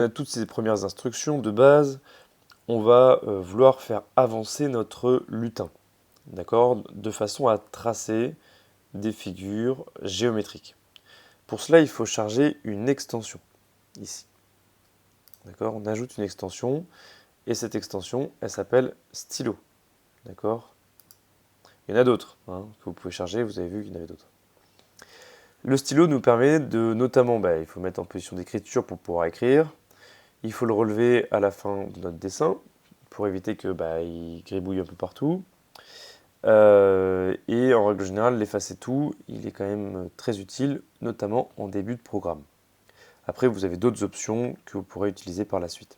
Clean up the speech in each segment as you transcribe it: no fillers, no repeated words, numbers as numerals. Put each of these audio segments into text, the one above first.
Toutes ces premières instructions de base, on va vouloir faire avancer notre lutin, d'accord, de façon à tracer des figures géométriques. Pour cela, il faut charger une extension, ici. D'accord, on ajoute une extension, et cette extension, elle s'appelle stylo. D'accord. Il y en a d'autres que vous pouvez charger, vous avez vu qu'il y en avait d'autres. Le stylo nous permet de, notamment, il faut mettre en position d'écriture pour pouvoir écrire. Il faut le relever à la fin de notre dessin pour éviter que il gribouille un peu partout. Et en règle générale, l'effacer tout, il est quand même très utile, notamment en début de programme. Après, vous avez d'autres options que vous pourrez utiliser par la suite.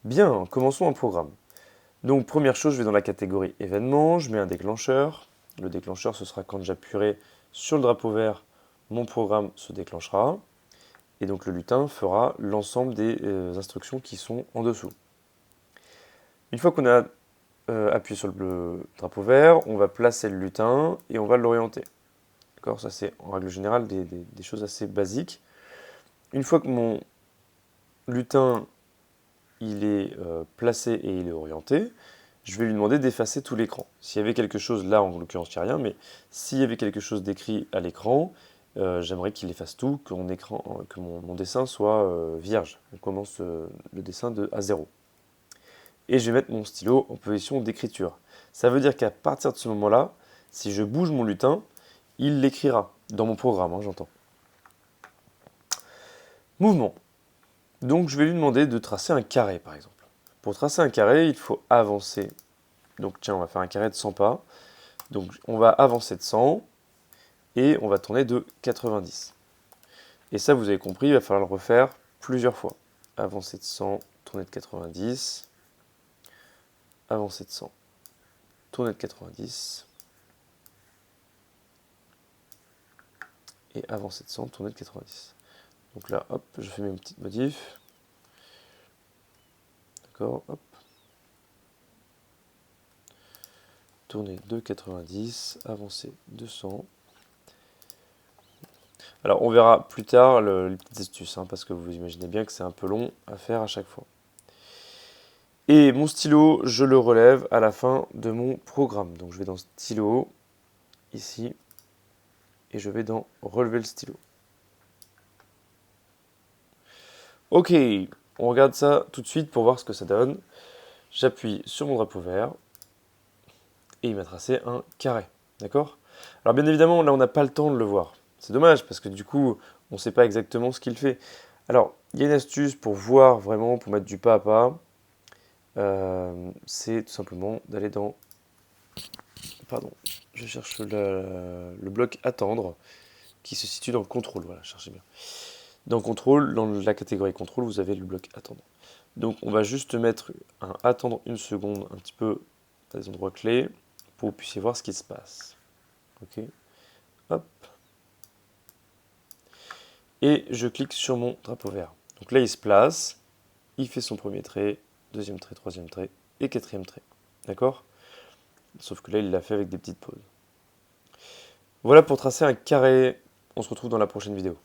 Bien, commençons un programme. Donc, première chose, je vais dans la catégorie événements, je mets un déclencheur. Le déclencheur, ce sera quand j'appuierai sur le drapeau vert, mon programme se déclenchera. Et donc, le lutin fera l'ensemble des instructions qui sont en dessous. Une fois qu'on a appuyé sur le drapeau vert, on va placer le lutin et on va l'orienter. D'accord, ça c'est en règle générale des choses assez basiques. Une fois que mon lutin il est placé et il est orienté, je vais lui demander d'effacer tout l'écran. S'il y avait quelque chose, là en l'occurrence il n'y a rien, mais s'il y avait quelque chose d'écrit à l'écran, j'aimerais qu'il efface tout, que mon dessin soit vierge. On commence le dessin à 0. Et je vais mettre mon stylo en position d'écriture. Ça veut dire qu'à partir de ce moment-là, si je bouge mon lutin, il l'écrira dans mon programme, j'entends. Mouvement. Donc je vais lui demander de tracer un carré, par exemple. Pour tracer un carré, il faut avancer. Donc tiens, on va faire un carré de 100 pas. Donc on va avancer de 100 et on va tourner de 90. Et ça, vous avez compris, il va falloir le refaire plusieurs fois. Avancer de 100, tourner de 90. Avancer de 100, tourner de 90. Et avancer de 100, tourner de 90. Donc là, hop, je fais mes petites modifs. D'accord, hop. Tourner de 90, avancer de 100. Alors on verra plus tard les petites astuces, parce que vous imaginez bien que c'est un peu long à faire à chaque fois. Et mon stylo, je le relève à la fin de mon programme. Donc je vais dans stylo, ici, et je vais dans relever le stylo. Ok, on regarde ça tout de suite pour voir ce que ça donne. J'appuie sur mon drapeau vert, et il m'a tracé un carré. D'accord? Alors bien évidemment, là on n'a pas le temps de le voir. C'est dommage, parce que du coup, on ne sait pas exactement ce qu'il fait. Alors, il y a une astuce pour voir vraiment, pour mettre du pas à pas. C'est tout simplement d'aller dans... Pardon, je cherche le bloc attendre, qui se situe dans le contrôle. Voilà, cherchez bien. Dans contrôle, dans la catégorie contrôle, vous avez le bloc attendre. Donc on va juste mettre un attendre une seconde, un petit peu à des endroits clés, pour que vous puissiez voir ce qui se passe. Ok, hop. Et je clique sur mon drapeau vert. Donc là, il se place, il fait son premier trait, deuxième trait, troisième trait et quatrième trait. D'accord? Sauf que là, il l'a fait avec des petites pauses. Voilà pour tracer un carré. On se retrouve dans la prochaine vidéo.